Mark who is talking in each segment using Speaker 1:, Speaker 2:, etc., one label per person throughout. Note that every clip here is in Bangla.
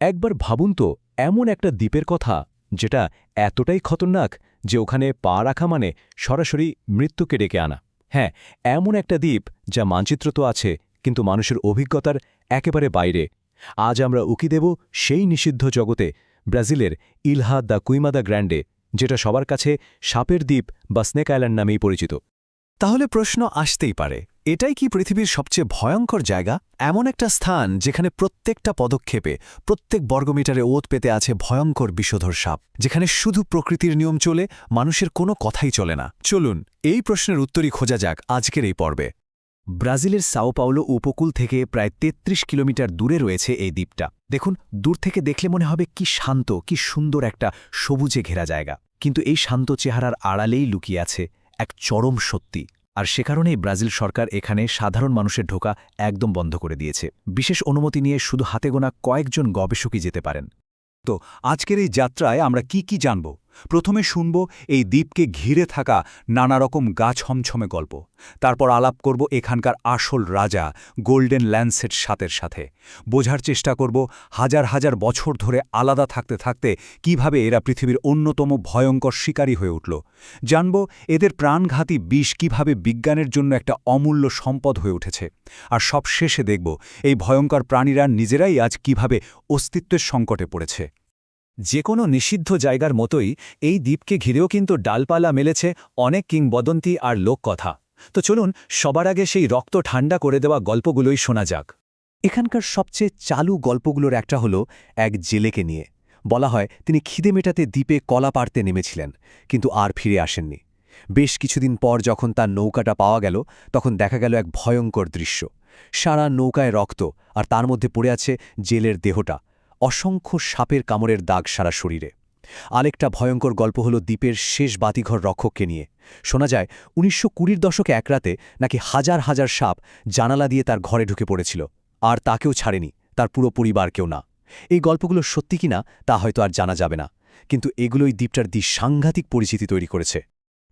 Speaker 1: একবার ভাবুন তো, এমন একটা দ্বীপের কথা যেটা এতটাই খতরনাক যে ওখানে পা রাখা মানে সরাসরি মৃত্যুকে ডেকে আনা। হ্যাঁ, এমন একটা দ্বীপ যা মানচিত্র তো আছে, কিন্তু মানুষের অভিজ্ঞতার একেবারে বাইরে। আজ আমরা উকি দেব সেই নিষিদ্ধ জগতে, ব্রাজিলের ইলহা দ্য কুইমাদা গ্র্যান্ডে, যেটা সবার কাছে সাপের দ্বীপ বা স্নেক আইল্যান্ড নামেই পরিচিত।
Speaker 2: তাহলে প্রশ্ন আসতেই পারে, এটাই কি পৃথিবীর সবচেয়ে ভয়ঙ্কর জায়গা? এমন একটা স্থান যেখানে প্রত্যেকটা পদক্ষেপে, প্রত্যেক বর্গমিটারে ওত পেতে আছে ভয়ঙ্কর বিষধর সাপ, যেখানে শুধু প্রকৃতির নিয়ম চলে, মানুষের কোনো কথাই চলে না। চলুন এই প্রশ্নের উত্তরই খোঁজা যাক আজকের এই পর্বে। ব্রাজিলের সাও পাওলো উপকূল থেকে প্রায় ৩৩ কিলোমিটার দূরে রয়েছে এই দ্বীপটা। দেখুন, দূর থেকে দেখলে মনে হবে কি শান্ত, কি সুন্দর একটা সবুজে ঘেরা জায়গা। কিন্তু এই শান্ত চেহারার আড়ালেই লুকিয়ে আছে এক চরম সত্যি। আর সে কারণেই ব্রাজিল সরকার এখানে সাধারণ মানুষের ঢোকা একদম বন্ধ করে দিয়েছে। বিশেষ অনুমতি নিয়ে শুধু হাতে গোনা কয়েকজন গবেষকই যেতে পারেন।
Speaker 3: তো আজকের এই যাত্রায় আমরা কি জানব? প্রথমে শুনব এই দ্বীপকে ঘিরে থাকা নানা রকম গাছ ছমছমে গল্প। তারপর আলাপ করব এখানকার আসল রাজা গোল্ডেন ল্যান্সেট সাপের সাথে। বোঝার চেষ্টা করব হাজার হাজার বছর ধরে আলাদা থাকতে থাকতে কিভাবে এরা পৃথিবীর অন্যতম ভয়ঙ্কর শিকারী হয়ে উঠল। জানব এদের প্রাণঘাতী বিষ কিভাবে বিজ্ঞানের জন্য একটা অমূল্য সম্পদ হয়ে উঠেছে। আর সব শেষে দেখব এই ভয়ঙ্কর প্রাণীরা নিজেরাই আজ কিভাবে অস্তিত্বের সংকটে পড়েছে।
Speaker 2: যে কোনো নিষিদ্ধ জায়গার মতোই এই দ্বীপকে ঘিরেও কিন্তু ডালপালা মেলেছে অনেক কিংবদন্তি আর লোককথা। তো চলুন সবার আগে সেই রক্ত ঠান্ডা করে দেওয়া গল্পগুলোই শোনা যাক। এখানকার সবচেয়ে চালু গল্পগুলোর একটা হলো এক জেলেকে নিয়ে। বলা হয় তিনি খিদে মেটাতে দ্বীপে কলা পাড়তে নেমেছিলেন, কিন্তু আর ফিরে আসেননি। বেশ কিছুদিন পর যখন তার নৌকাটা পাওয়া গেল, তখন দেখা গেল এক ভয়ঙ্কর দৃশ্য। সারা নৌকায় রক্ত, আর তার মধ্যে পড়ে আছে জেলের দেহটা। অসংখ্য সাপের কামড়ের দাগ সারা শরীরে। আরেকটা ভয়ঙ্কর গল্প হলো দ্বীপের শেষ বাতিঘর রক্ষককে নিয়ে। শোনা যায় ১৯২০ দশকে এক রাতে নাকি হাজার হাজার সাপ জানালা দিয়ে তার ঘরে ঢুকে পড়েছিল, আর তাকেও ছাড়েনি, তার পুরো পরিবারকেও না। এই গল্পগুলো সত্যি কিনা তা হয়তো আর জানা যাবে না, কিন্তু এগুলোই দ্বীপটার সাংঘাতিক পরিচিতি তৈরি করেছে।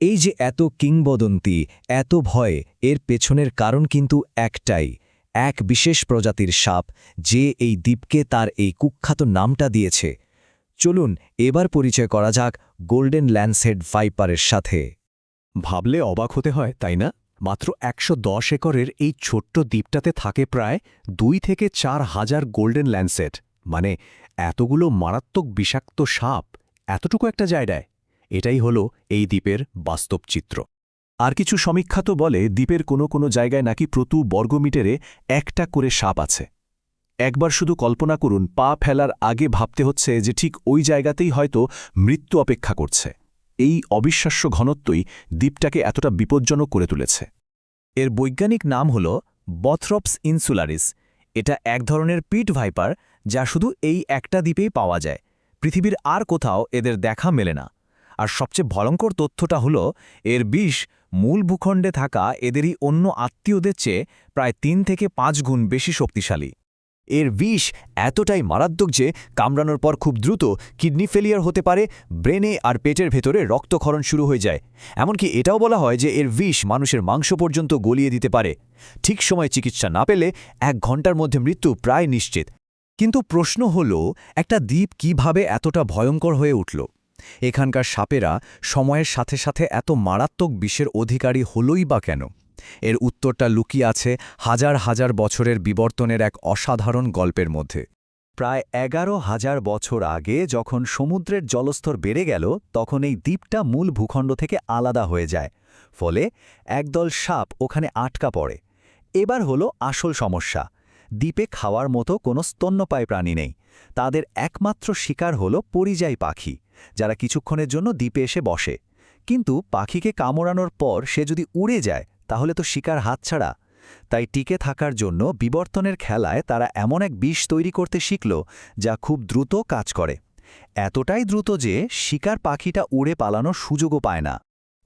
Speaker 2: এই যে এত কিংবদন্তি, এত ভয়, এর পেছনের কারণ কিন্তু একটাই, এক বিশেষ প্রজাতির সাপ যে এই দ্বীপকে তার এই কুখ্যাত নামটা দিয়েছে। চলুন এবার পরিচয় করা যাক গোল্ডেন ল্যান্সহেড ভাইপারের সাথে।
Speaker 1: ভাবলে অবাক হতে হয়, তাই না? মাত্র ১১০ একরের এই ছোট্ট দ্বীপটাতে থাকে প্রায় ২ থেকে ৪ হাজার গোল্ডেন ল্যান্সেট। মানে এতগুলো মারাত্মক বিষাক্ত সাপ এতটুকু একটা জায়গায়। এটাই হলো এই দ্বীপের বাস্তব চিত্র। আর কিছু সমীক্ষা তো বলে দ্বীপের কোনো জায়গায় নাকি প্রতি বর্গমিটারে একটা করে সাপ আছে। একবার শুধু কল্পনা করুন, পা ফেলার আগে ভাবতে হচ্ছে যে ঠিক ওই জায়গাতেই হয়তো মৃত্যু অপেক্ষা করছে। এই অবিশ্বাস্য ঘনত্বই দ্বীপটাকে এতটা বিপজ্জনক করে তুলেছে।
Speaker 2: এর বৈজ্ঞানিক নাম হল বথরপস ইনসুলারিস। এটা এক ধরনের পিট ভাইপার, যা শুধু এই একটা দ্বীপেই পাওয়া যায়। পৃথিবীর আর কোথাও এদের দেখা মেলে না। আর সবচেয়ে ভয়ঙ্কর তথ্যটা হলো এর বিষ মূল ভূখণ্ডে থাকা এদেরই অন্য আত্মীয়দের চেয়ে প্রায় ৩ থেকে ৫ গুণ বেশি শক্তিশালী। এর বিষ এতটাই মারাত্মক যে কামড়ানোর পর খুব দ্রুত কিডনি ফেলিয়ার হতে পারে, ব্রেনে আর পেটের ভেতরে রক্তক্ষরণ শুরু হয়ে যায়। এমনকি এটাও বলা হয় যে এর বিষ মানুষের মাংস পর্যন্ত গলিয়ে দিতে পারে। ঠিক সময়ে চিকিৎসা না পেলে ১ ঘন্টার মধ্যে মৃত্যু প্রায় নিশ্চিত। কিন্তু প্রশ্ন হল, একটা দ্বীপ কিভাবে এতটা ভয়ঙ্কর হয়ে উঠল? এখানকার সাপেরা সময়ের সাথে সাথে এত মারাত্মক বিষের অধিকারী হলই বা কেন? এর উত্তরটা লুকিয়ে আছে হাজার হাজার বছরের বিবর্তনের এক অসাধারণ গল্পের মধ্যে। প্রায় ১১,০০০ বছর আগে যখন সমুদ্রের জলস্তর বেড়ে গেল, তখন এই দ্বীপটা মূল ভূখণ্ড থেকে আলাদা হয়ে যায়। ফলে একদল সাপ ওখানে আটকা পড়ে। এবার হলো আসল সমস্যা। দ্বীপে খাওয়ার মতো কোনো স্তন্যপায়ী প্রাণী নেই। তাদের একমাত্র শিকার হলো পরিযায়ী পাখি, যারা কিছুক্ষণের জন্য দ্বীপে এসে বসে। কিন্তু পাখিকে কামড়ানোর পর সে যদি উড়ে যায়, তাহলে তো শিকার হাতছাড়া। তাই টিকে থাকার জন্য বিবর্তনের খেলায় তারা এমন এক বিষ তৈরি করতে শিখল, যা খুব দ্রুত কাজ করে। এতটাই দ্রুত যে শিকার পাখিটা উড়ে পালানোর সুযোগও পায় না।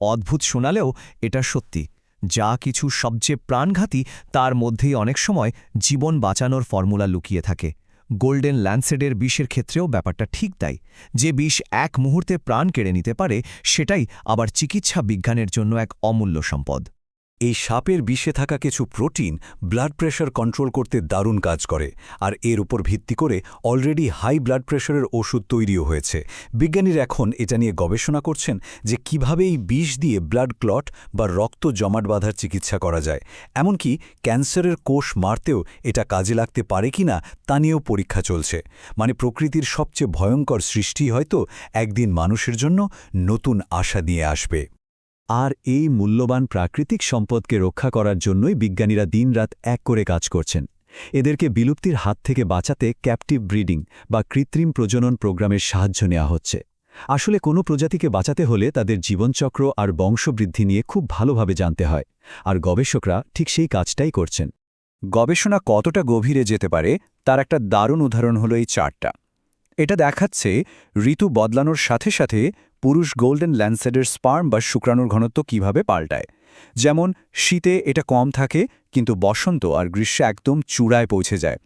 Speaker 2: অদ্ভুত শোনালেও এটা সত্যি। যা কিছু সবচেয়ে প্রাণঘাতী, তার মধ্যেই অনেক সময় জীবন বাঁচানোর ফর্মুলা লুকিয়ে থাকে। গোল্ডেন ল্যান্সেডের বিষের ক্ষেত্রেও ব্যাপারটা ঠিক তাই। যে বিষ এক মুহূর্তে প্রাণ কেড়ে নিতে পারে, সেটাই আবার চিকিৎসা বিজ্ঞানের জন্য এক অমূল্য সম্পদ।
Speaker 3: এই সাপের বিষে থাকা কিছু প্রোটিন ব্লাড প্রেশার কন্ট্রোল করতে দারুণ কাজ করে, আর এর উপর ভিত্তি করে অলরেডি হাই ব্লাড প্রেশারের ওষুধ তৈরিও হয়েছে। বিজ্ঞানীরা এখন এটা নিয়ে গবেষণা করছেন যে কিভাবে এই বিষ দিয়ে ব্লাড ক্লট বা রক্ত জমাট বাঁধার চিকিৎসা করা যায়। এমনকি ক্যান্সারের কোষ মারতেও এটা কাজে লাগতে পারে কিনা তা নিয়েও পরীক্ষা চলছে। মানে প্রকৃতির সবচেয়ে ভয়ঙ্কর সৃষ্টি হয়তো একদিন মানুষের জন্য নতুন আশা নিয়ে আসবে।
Speaker 2: আর এই মূল্যবান প্রাকৃতিক সম্পদকে রক্ষা করার জন্যই বিজ্ঞানীরা দিনরাত এক করে কাজ করছেন। এদেরকে বিলুপ্তির হাত থেকে বাঁচাতে ক্যাপটিভ ব্রিডিং বা কৃত্রিম প্রজনন প্রোগ্রামের সাহায্য নেওয়া হচ্ছে। আসলে কোনো প্রজাতিকে বাঁচাতে হলে তাদের জীবনচক্র আর বংশবৃদ্ধি নিয়ে খুব ভালোভাবে জানতে হয়, আর গবেষকরা ঠিক সেই কাজটাই করছেন।
Speaker 3: গবেষণা কতটা গভীরে যেতে পারে তার একটা দারুণ উদাহরণ হলো এই চার্টটা। এটা দেখাচ্ছে ঋতু বদলানোর সাথে সাথে পুরুষ গোল্ডেন ল্যান্সেটের স্পার্ম বা শুক্রাণুর ঘনত্ব কিভাবে পাল্টায়। যেমন শীতে এটা কম থাকে, কিন্তু বসন্ত আর গ্রীষ্মে একদম চূড়ায় পৌঁছে যায়।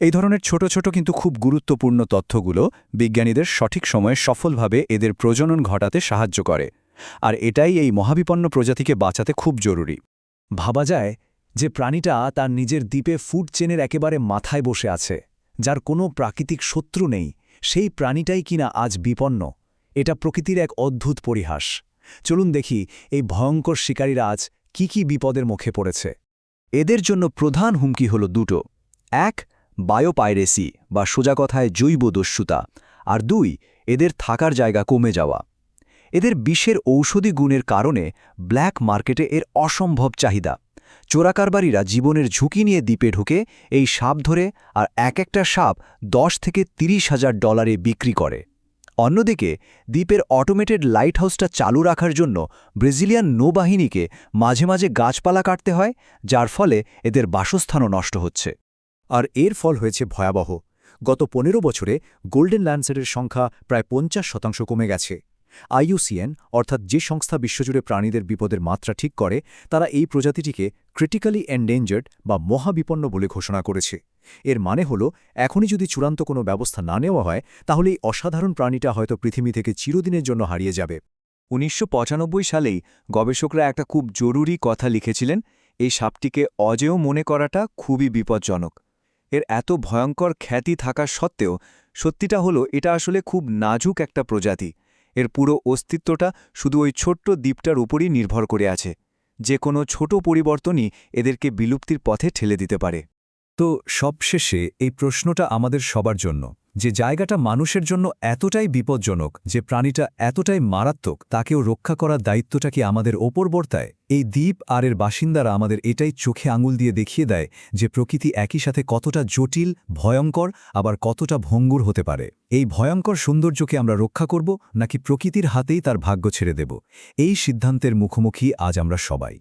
Speaker 3: এই ধরনের ছোট ছোট কিন্তু খুব গুরুত্বপূর্ণ তথ্যগুলো বিজ্ঞানীদের সঠিক সময়ে সফলভাবে এদের প্রজনন ঘটাতে সাহায্য করে, আর এটাই এই মহাবিপন্ন প্রজাতিকে বাঁচাতে খুব জরুরি।
Speaker 2: ভাবা যায় যে প্রাণীটা তার নিজের দ্বীপে ফুড চেনের একেবারে মাথায় বসে আছে, যার কোনো প্রাকৃতিক শত্রু নেই, সেই প্রাণীটাই কিনা আজ বিপন্ন। এটা প্রকৃতির এক অদ্ভুত পরিহাস। চলুন দেখি এই ভয়ঙ্কর শিকারীরা আজ কি বিপদের মুখে পড়েছে।
Speaker 3: এদের জন্য প্রধান হুমকি হল দুটো। এক, বায়োপাইরেসি বা সোজা কথায় জৈব দস্যুতা, আর দুই, এদের থাকার জায়গা কমে যাওয়া। এদের বিষের ঔষধি গুণের কারণে ব্ল্যাক মার্কেটে এর অসম্ভব চাহিদা। চোরাকারবারীরা জীবনের ঝুঁকি নিয়ে দ্বীপে ঢুকে এই সাপ ধরে, আর একটা সাপ 10 থেকে 30,000 ডলারে বিক্রি করে। অন্যদিকে দ্বীপের অটোমেটেড লাইট হাউসটা চালু রাখার জন্য ব্রাজিলিয়ান নৌবাহিনীকে মাঝে মাঝে গাছপালা কাটতে হয়, যার ফলে এদের বাসস্থানও নষ্ট হচ্ছে।
Speaker 4: আর এর ফল হয়েছে ভয়াবহ। গত 15 বছরে গোল্ডেন ল্যান্সেটের সংখ্যা প্রায় 50% কমে গেছে। IUCN অর্থাৎ যে সংস্থা বিশ্বজুড়ে প্রাণীদের বিপদের মাত্রা ঠিক করে, তারা এই প্রজাতিটিকে ক্রিটিক্যালি এন্ডেঞ্জার্ড বা মহাবিপন্ন বলে ঘোষণা করেছে। এর মানে হল এখনই যদি চূড়ান্ত কোনো ব্যবস্থা না নেওয়া হয়, তাহলে এই অসাধারণ প্রাণীটা হয়তো পৃথিবী থেকে চিরদিনের জন্য হারিয়ে যাবে।
Speaker 3: 1995 সালেই গবেষকরা একটা খুব জরুরি কথা লিখেছিলেন, এই সাপটিকে অজেয় মনে করাটা খুবই বিপজ্জনক। এর এত ভয়ঙ্কর খ্যাতি থাকা সত্ত্বেও সত্যিটা হলো এটা আসলে খুব নাজুক একটা প্রজাতি। এর পুরো অস্তিত্বটা শুধু ওই ছোট্ট দ্বীপটার উপরই নির্ভর করে আছে। যে কোনো ছোট পরিবর্তনই এদেরকে বিলুপ্তির পথে ঠেলে দিতে পারে।
Speaker 2: তো সবশেষে এই প্রশ্নটা আমাদের সবার জন্য, যে জায়গাটা মানুষের জন্য এতটাই বিপজ্জনক, যে প্রাণীটা এতটাই মারাত্মক, তাকেও রক্ষা করার দায়িত্বটা কি আমাদের ওপর বর্তায়? এই দ্বীপ আর এর বাসিন্দারা আমাদের এটাই চোখে আঙুল দিয়ে দেখিয়ে দেয় যে প্রকৃতি একই সাথে কতটা জটিল, ভয়ঙ্কর, আবার কতটা ভঙ্গুর হতে পারে। এই ভয়ঙ্কর সৌন্দর্যকে আমরা রক্ষা করব নাকি প্রকৃতির হাতেই তার ভাগ্য ছেড়ে দেব? এই সিদ্ধান্তের মুখোমুখি আজ আমরা সবাই।